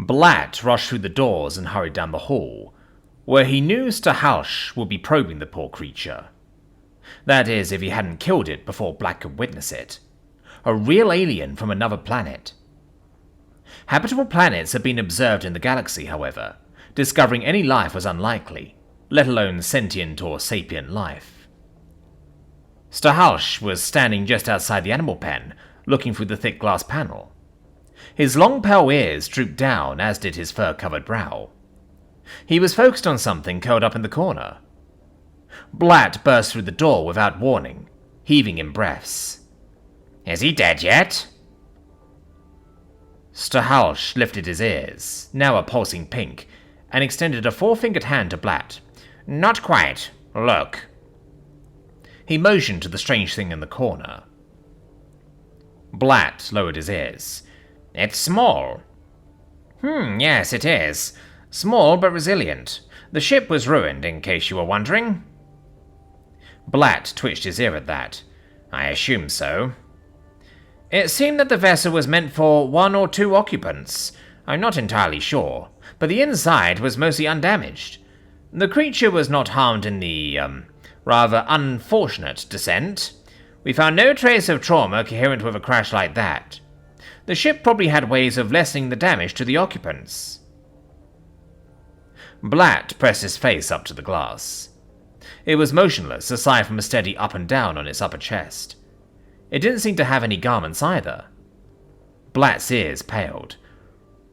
Blatt rushed through the doors and hurried down the hall, where he knew Stahalsh would be probing the poor creature. That is, if he hadn't killed it before Blatt could witness it. A real alien from another planet. Habitable planets had been observed in the galaxy, however. Discovering any life was unlikely, let alone sentient or sapient life. Stahalsh was standing just outside the animal pen, looking through the thick glass panel. His long pale ears drooped down, as did his fur-covered brow. He was focused on something curled up in the corner. Blatt burst through the door without warning, heaving in breaths. "Is he dead yet?" Stahalsh lifted his ears, now a pulsing pink, and extended a four-fingered hand to Blatt. "Not quite. Look." He motioned to the strange thing in the corner. Blatt lowered his ears. "It's small." Yes, it is. Small but resilient. The ship was ruined, in case you were wondering." Blatt twitched his ear at that. "I assume so." "It seemed that the vessel was meant for 1 or 2 occupants. I'm not entirely sure, but the inside was mostly undamaged. The creature was not harmed in the, rather unfortunate descent. We found no trace of trauma coherent with a crash like that. The ship probably had ways of lessening the damage to the occupants." Blatt pressed his face up to the glass. It was motionless, aside from a steady up and down on its upper chest. It didn't seem to have any garments either. Blatt's ears paled.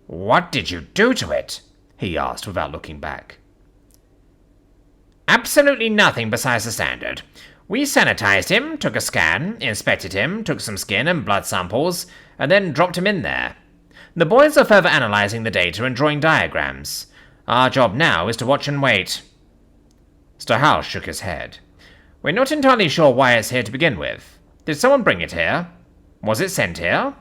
"What did you do to it?" he asked without looking back. "Absolutely nothing besides the standard. We sanitized him, took a scan, inspected him, took some skin and blood samples, and then dropped him in there. The boys are further analyzing the data and drawing diagrams. Our job now is to watch and wait." Stahalsh shook his head. "We're not entirely sure why it's here to begin with. Did someone bring it here? Was it sent here?"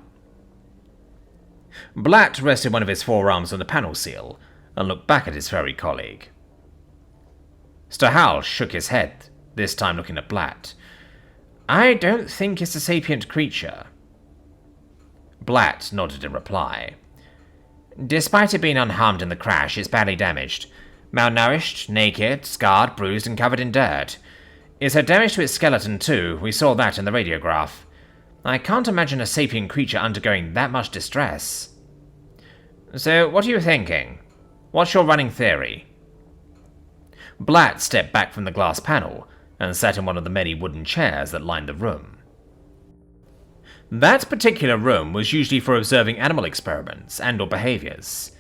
Blatt rested one of his forearms on the panel seal and looked back at his furry colleague. Stahalsh shook his head, this time looking at Blatt. "I don't think it's a sapient creature." Blatt nodded in reply. "Despite it being unharmed in the crash, it's badly damaged. Malnourished, naked, scarred, bruised, and covered in dirt. It's had damage to its skeleton too, we saw that in the radiograph. I can't imagine a sapient creature undergoing that much distress." "So, what are you thinking? What's your running theory?" Blatt stepped back from the glass panel and sat in one of the many wooden chairs that lined the room. That particular room was usually for observing animal experiments and or behaviors.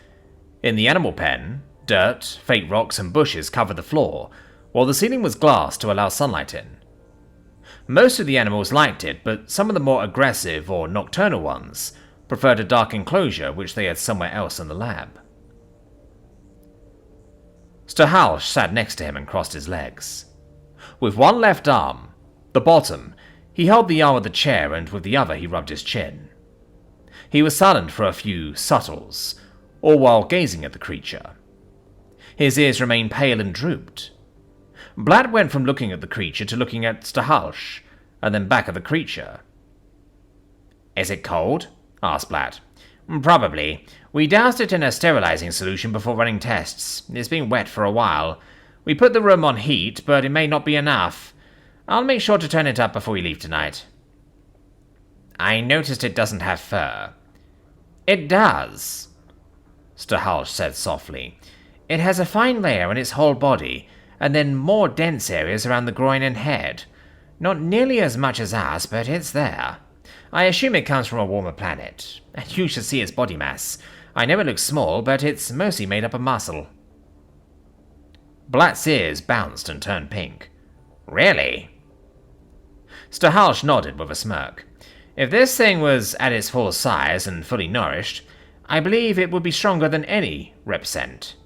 In the animal pen, dirt, fake rocks and bushes covered the floor, while the ceiling was glass to allow sunlight in. Most of the animals liked it, but some of the more aggressive or nocturnal ones preferred a dark enclosure which they had somewhere else in the lab. Stahalsh sat next to him and crossed his legs. With one left arm, the bottom, he held the arm of the chair and with the other he rubbed his chin. He was silent for a few subtles, all while gazing at the creature. His ears remained pale and drooped. Blatt went from looking at the creature to looking at Stahalsh, and then back at the creature. "Is it cold?" asked Blatt. "Probably. We doused it in a sterilizing solution before running tests. It's been wet for a while. We put the room on heat, but it may not be enough. I'll make sure to turn it up before we leave tonight." "I noticed it doesn't have fur." "It does," Stahalsh said softly. "It has a fine layer in its whole body, and then more dense areas around the groin and head. Not nearly as much as ours, but it's there. I assume it comes from a warmer planet. And you should see its body mass. I know it looks small, but it's mostly made up of muscle." Blatt's ears bounced and turned pink. "Really?" Stahalsh nodded with a smirk. "If this thing was at its full size and fully nourished, I believe it would be stronger than any Repsent."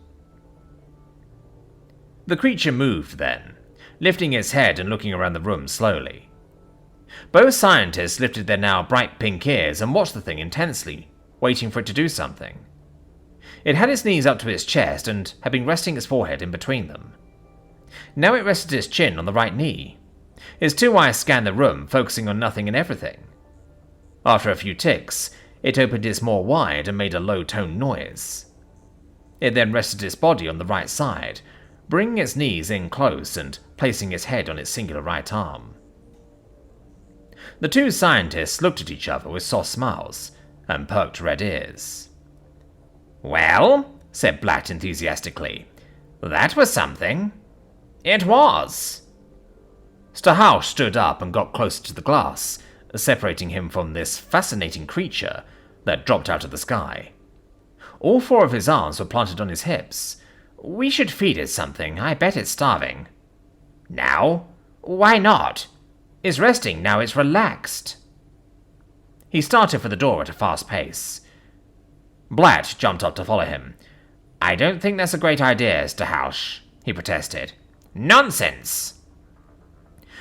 The creature moved then, lifting its head and looking around the room slowly. Both scientists lifted their now bright pink ears and watched the thing intensely, waiting for it to do something. It had its knees up to its chest and had been resting its forehead in between them. Now it rested its chin on the right knee. Its two eyes scanned the room, focusing on nothing and everything. After a few ticks, it opened its maw wide and made a low-toned noise. It then rested its body on the right side, bringing its knees in close and placing its head on its singular right arm. The two scientists looked at each other with soft smiles and perked red ears. "Well," said Blatt enthusiastically, "that was something." "It was." Stahalsh stood up and got closer to the glass, separating him from this fascinating creature that dropped out of the sky. All four of his arms were planted on his hips. "We should feed it something. I bet it's starving." "Now? Why not? It's resting now it's relaxed." He started for the door at a fast pace. Blatt jumped up to follow him. "I don't think that's a great idea, Stahalsh," he protested. "Nonsense!"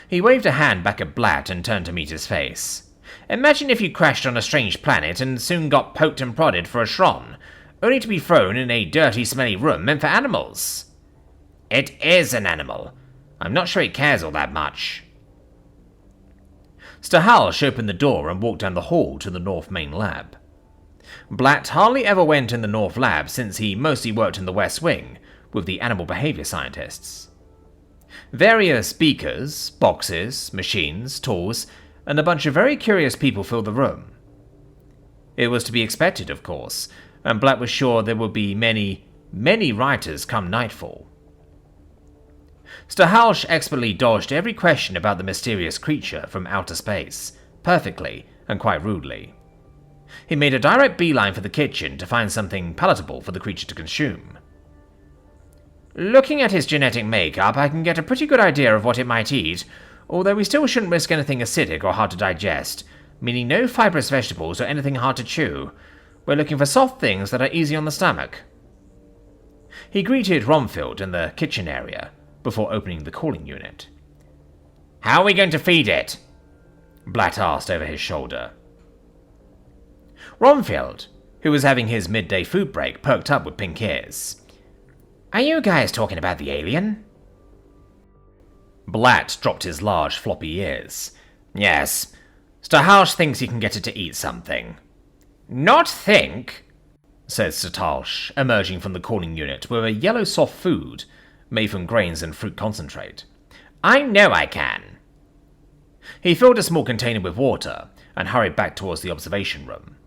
He waved a hand back at Blatt and turned to meet his face. "Imagine if you crashed on a strange planet and soon got poked and prodded for a shron, only to be thrown in a dirty, smelly room meant for animals." "It is an animal. I'm not sure it cares all that much." Stahalsh opened the door and walked down the hall to the North Main Lab. Blatt hardly ever went in the North Lab since he mostly worked in the West Wing with the animal behavior scientists. Various beakers, boxes, machines, tools, and a bunch of very curious people filled the room. It was to be expected, of course, and Blatt was sure there would be many, many writers come nightfall. Stahalsh expertly dodged every question about the mysterious creature from outer space, perfectly and quite rudely. He made a direct beeline for the kitchen to find something palatable for the creature to consume. "Looking at his genetic makeup, I can get a pretty good idea of what it might eat, although we still shouldn't risk anything acidic or hard to digest, meaning no fibrous vegetables or anything hard to chew. We're looking for soft things that are easy on the stomach." He greeted Romfield in the kitchen area before opening the cooling unit. "How are we going to feed it?" Blatt asked over his shoulder. Romfield, who was having his midday food break, perked up with pink ears. "Are you guys talking about the alien?" Blatt dropped his large floppy ears. "Yes. Stahalsh thinks he can get it to eat something." "Not think," said Stahalsh, emerging from the cooling unit with a yellow soft food made from grains and fruit concentrate. "I know I can." He filled a small container with water and hurried back towards the observation room.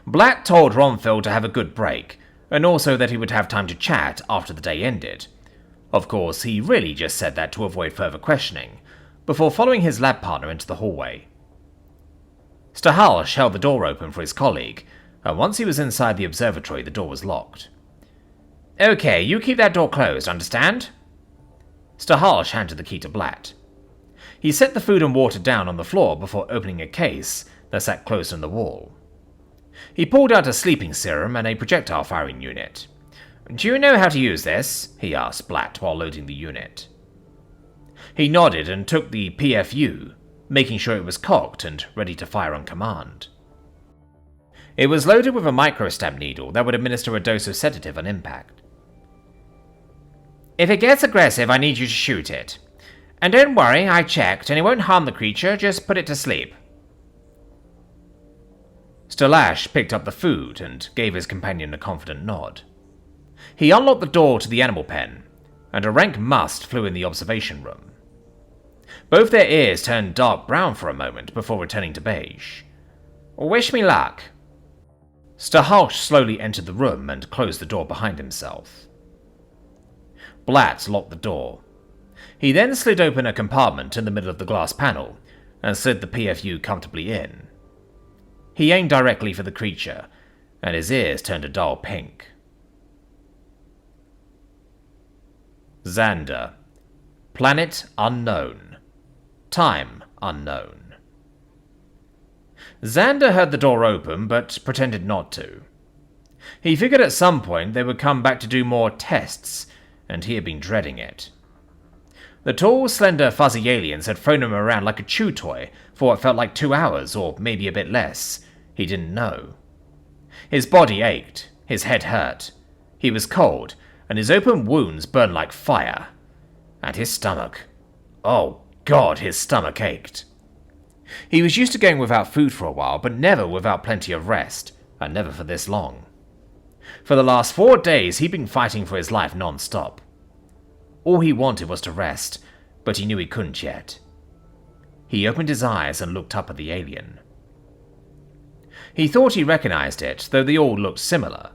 Blatt told Romfield to have a good break, and also that he would have time to chat after the day ended. Of course, he really just said that to avoid further questioning, before following his lab partner into the hallway. Stahalsh held the door open for his colleague, and once he was inside the observatory, the door was locked. "Okay, you keep that door closed, understand?" Stahalsh handed the key to Blatt. He set the food and water down on the floor before opening a case that sat close on the wall. He pulled out a sleeping serum and a projectile firing unit. "Do you know how to use this?" he asked Blatt while loading the unit. He nodded and took the PFU, making sure it was cocked and ready to fire on command. It was loaded with a microstab needle that would administer a dose of sedative on impact. "If it gets aggressive, I need you to shoot it. And don't worry, I checked, and it won't harm the creature, just put it to sleep." Stahalsh picked up the food and gave his companion a confident nod. He unlocked the door to the animal pen, and a rank must flew in the observation room. Both their ears turned dark brown for a moment before returning to beige. "Wish me luck." Stahalsh slowly entered the room and closed the door behind himself. Blatt locked the door. He then slid open a compartment in the middle of the glass panel and slid the PFU comfortably in. He aimed directly for the creature, and his ears turned a dull pink. Xander. Planet unknown. Time unknown. Xander heard the door open, but pretended not to. He figured at some point they would come back to do more tests, and he had been dreading it. The tall, slender, fuzzy aliens had thrown him around like a chew toy for what felt like 2 hours, or maybe a bit less. He didn't know. His body ached, his head hurt, he was cold, and his open wounds burned like fire. And his stomach. Oh God, his stomach ached. He was used to going without food for a while, but never without plenty of rest, and never for this long. For the last 4 days, he'd been fighting for his life non-stop. All he wanted was to rest, but he knew he couldn't yet. He opened his eyes and looked up at the alien. He thought he recognized it, though they all looked similar.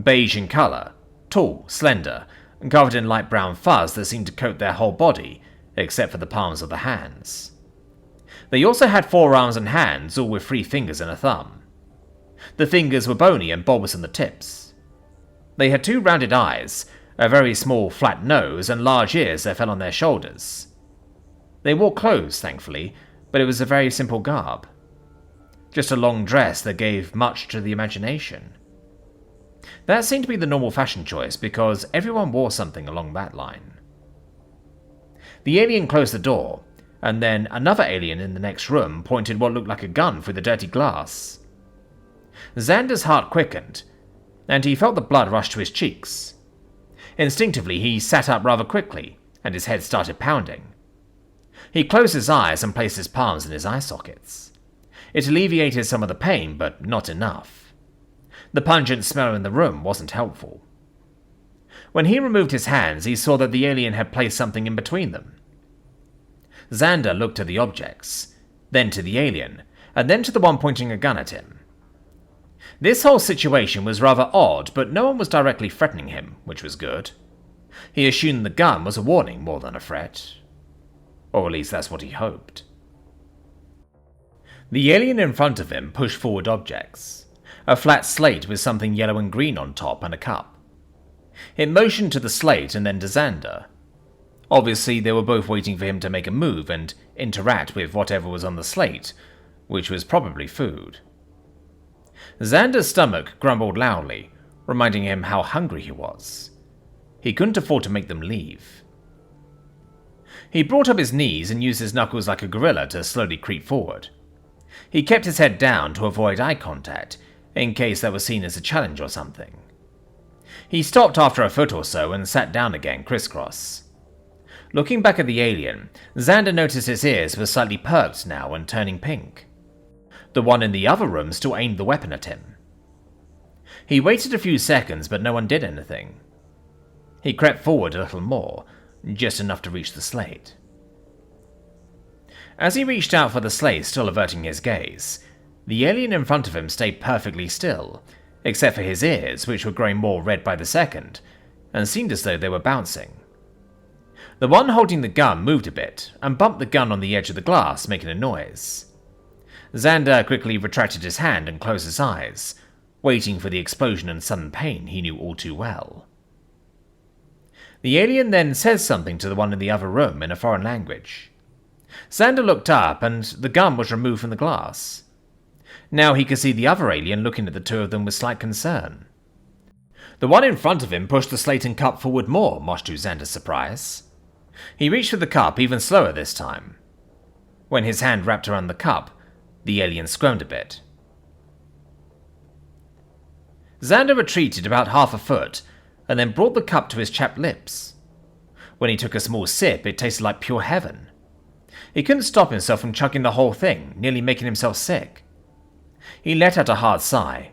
Beige in color, tall, slender, and covered in light brown fuzz that seemed to coat their whole body, except for the palms of the hands. They also had 4 arms and hands, all with 3 fingers and a thumb. The fingers were bony and bulbous on the tips. They had 2 rounded eyes, a very small flat nose, and large ears that fell on their shoulders. They wore clothes, thankfully, but it was a very simple garb. Just a long dress that gave much to the imagination. That seemed to be the normal fashion choice because everyone wore something along that line. The alien closed the door, and then another alien in the next room pointed what looked like a gun through the dirty glass. Xander's heart quickened, and he felt the blood rush to his cheeks. Instinctively, he sat up rather quickly, and his head started pounding. He closed his eyes and placed his palms in his eye sockets. It alleviated some of the pain, but not enough. The pungent smell in the room wasn't helpful. When he removed his hands, he saw that the alien had placed something in between them. Xander looked at the objects, then to the alien, and then to the one pointing a gun at him. This whole situation was rather odd, but no one was directly threatening him, which was good. He assumed the gun was a warning more than a threat. Or at least that's what he hoped. The alien in front of him pushed forward objects. A flat slate with something yellow and green on top and a cup. It motioned to the slate and then to Xander. Obviously, they were both waiting for him to make a move and interact with whatever was on the slate, which was probably food. Xander's stomach grumbled loudly, reminding him how hungry he was. He couldn't afford to make them leave. He brought up his knees and used his knuckles like a gorilla to slowly creep forward. He kept his head down to avoid eye contact, in case that was seen as a challenge or something. He stopped after a foot or so and sat down again, crisscross. Looking back at the alien, Xander noticed his ears were slightly perked now and turning pink. The one in the other room still aimed the weapon at him. He waited a few seconds, but no one did anything. He crept forward a little more, just enough to reach the slate. As he reached out for the slate, still averting his gaze, the alien in front of him stayed perfectly still, except for his ears, which were growing more red by the second, and seemed as though they were bouncing. The one holding the gun moved a bit, and bumped the gun on the edge of the glass, making a noise. Xander quickly retracted his hand and closed his eyes, waiting for the explosion and sudden pain he knew all too well. The alien then says something to the one in the other room in a foreign language. Xander looked up, and the gun was removed from the glass. Now he could see the other alien looking at the two of them with slight concern. The one in front of him pushed the slate and cup forward more, much to Xander's surprise. He reached for the cup even slower this time. When his hand wrapped around the cup, the alien squirmed a bit. Xander retreated about half a foot, and then brought the cup to his chapped lips. When he took a small sip, it tasted like pure heaven. He couldn't stop himself from chugging the whole thing, nearly making himself sick. He let out a hard sigh.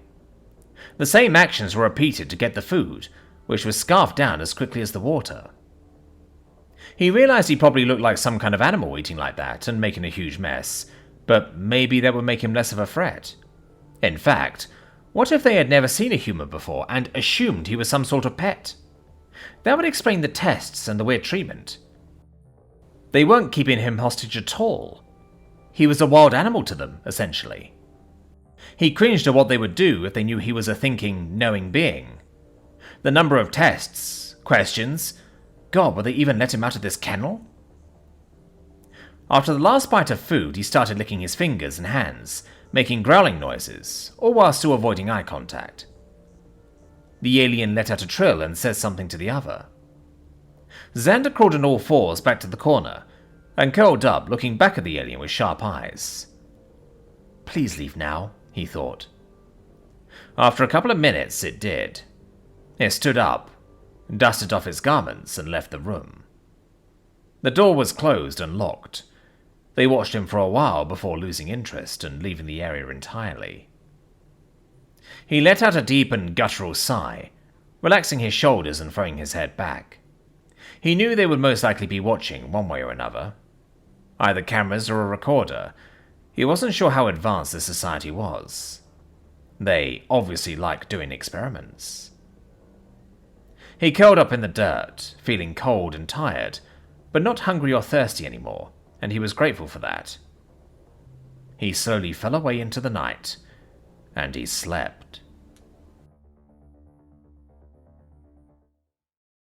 The same actions were repeated to get the food, which was scarfed down as quickly as the water. He realized he probably looked like some kind of animal eating like that and making a huge mess, but maybe that would make him less of a threat. In fact, what if they had never seen a human before and assumed he was some sort of pet? That would explain the tests and the weird treatment. They weren't keeping him hostage at all. He was a wild animal to them, essentially. He cringed at what they would do if they knew he was a thinking, knowing being. The number of tests, questions. God, would they even let him out of this kennel? After the last bite of food, he started licking his fingers and hands, making growling noises, all while still avoiding eye contact. The alien let out a trill and said something to the other. Xander crawled on all fours back to the corner, and curled up, looking back at the alien with sharp eyes. Please leave now, he thought. After a couple of minutes, it did. It stood up, dusted off its garments, and left the room. The door was closed and locked. They watched him for a while before losing interest and leaving the area entirely. He let out a deep and guttural sigh, relaxing his shoulders and throwing his head back. He knew they would most likely be watching one way or another. Either cameras or a recorder. He wasn't sure how advanced the society was. They obviously like doing experiments. He curled up in the dirt, feeling cold and tired, but not hungry or thirsty anymore, and he was grateful for that. He slowly fell away into the night, and he slept.